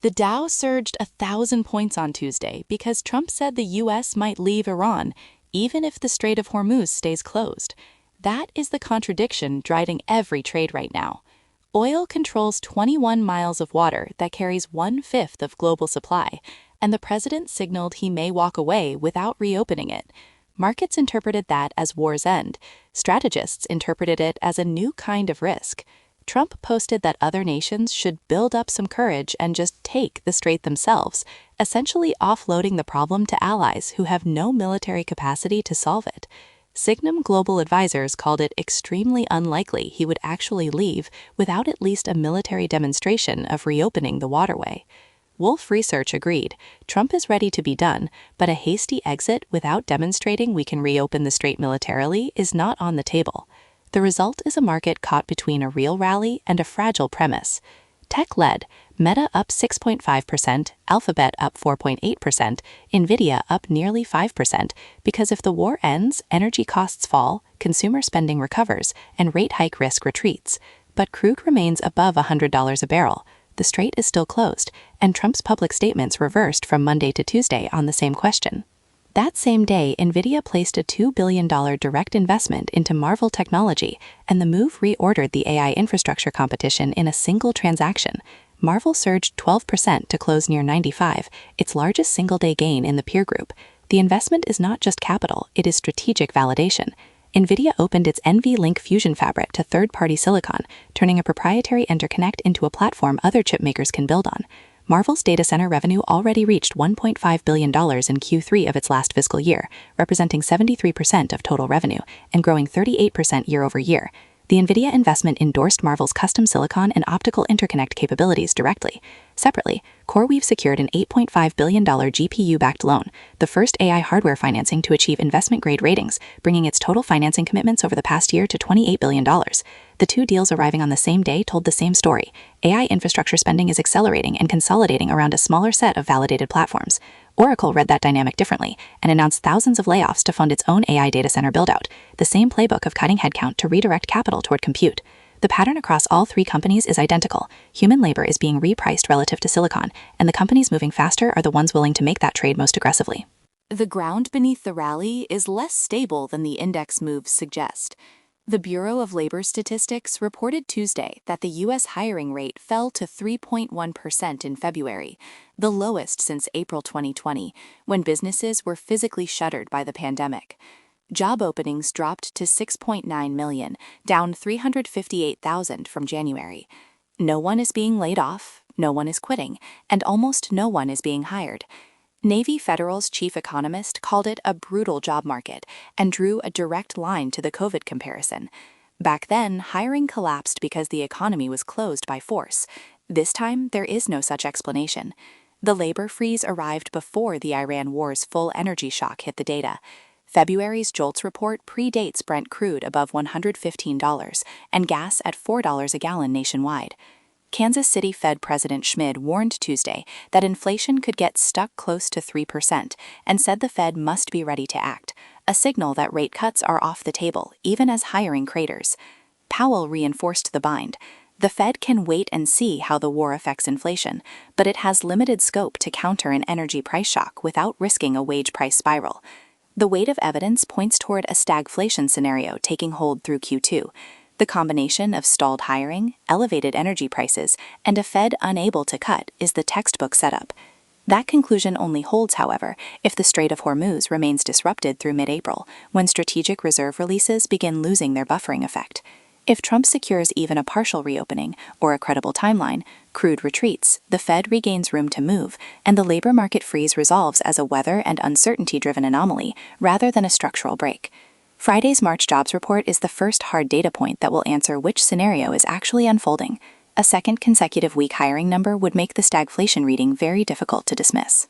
The Dow surged 1,000 points on Tuesday because Trump said the U.S. might leave Iran, even if the Strait of Hormuz stays closed. That is the contradiction driving every trade right now. Oil controls 21 miles of water that carries 1/5 of global supply, and the president signaled he may walk away without reopening it. Markets interpreted that as war's end. Strategists interpreted it as a new kind of risk. Trump posted that other nations should build up some courage and just take the strait themselves, essentially offloading the problem to allies who have no military capacity to solve it. Signum Global advisors called it extremely unlikely he would actually leave without at least a military demonstration of reopening the waterway. Wolf Research agreed. Trump is ready to be done, but a hasty exit without demonstrating we can reopen the strait militarily is not on the table. The result is a market caught between a real rally and a fragile premise. Tech led, Meta up 6.5%, Alphabet up 4.8%, Nvidia up nearly 5%, because if the war ends, energy costs fall, consumer spending recovers, and rate hike risk retreats. But crude remains above $100 a barrel. The strait is still closed, and Trump's public statements reversed from Monday to Tuesday on the same question. That same day, Nvidia placed a $2 billion direct investment into Marvell Technology, and the move reordered the AI infrastructure competition in a single transaction. Marvell surged 12% to close near 95, its largest single-day gain in the peer group. The investment is not just capital, it is strategic validation. Nvidia opened its NVLink fusion fabric to third-party silicon, turning a proprietary interconnect into a platform other chip makers can build on. Marvell's data center revenue already reached $1.5 billion in Q3 of its last fiscal year, representing 73% of total revenue, and growing 38% year-over-year. The Nvidia investment endorsed Marvell's custom silicon and optical interconnect capabilities directly. Separately, CoreWeave secured an $8.5 billion GPU-backed loan, the first AI hardware financing to achieve investment-grade ratings, bringing its total financing commitments over the past year to $28 billion. The two deals arriving on the same day told the same story. AI infrastructure spending is accelerating and consolidating around a smaller set of validated platforms. Oracle read that dynamic differently and announced thousands of layoffs to fund its own AI data center build-out, the same playbook of cutting headcount to redirect capital toward compute. The pattern across all three companies is identical. Human labor is being repriced relative to silicon, and the companies moving faster are the ones willing to make that trade most aggressively. The ground beneath the rally is less stable than the index moves suggest. The Bureau of Labor Statistics reported Tuesday that the U.S. hiring rate fell to 3.1% in February, the lowest since April 2020, when businesses were physically shuttered by the pandemic. Job openings dropped to 6.9 million, down 358,000 from January. No one is being laid off, no one is quitting, and almost no one is being hired. Navy Federal's chief economist called it a brutal job market and drew a direct line to the COVID comparison. Back then, hiring collapsed because the economy was closed by force. This time, there is no such explanation. The labor freeze arrived before the Iran war's full energy shock hit the data. February's JOLTS report predates Brent crude above $115 and gas at $4 a gallon nationwide. Kansas City Fed President Schmid warned Tuesday that inflation could get stuck close to 3% and said the Fed must be ready to act, a signal that rate cuts are off the table, even as hiring craters. Powell reinforced the bind. The Fed can wait and see how the war affects inflation, but it has limited scope to counter an energy price shock without risking a wage price spiral. The weight of evidence points toward a stagflation scenario taking hold through Q2. The combination of stalled hiring, elevated energy prices, and a Fed unable to cut is the textbook setup. That conclusion only holds, however, if the Strait of Hormuz remains disrupted through mid-April, when strategic reserve releases begin losing their buffering effect. If Trump secures even a partial reopening or a credible timeline, crude retreats, the Fed regains room to move, and the labor market freeze resolves as a weather and uncertainty-driven anomaly rather than a structural break. Friday's March jobs report is the first hard data point that will answer which scenario is actually unfolding. A second consecutive week hiring number would make the stagflation reading very difficult to dismiss.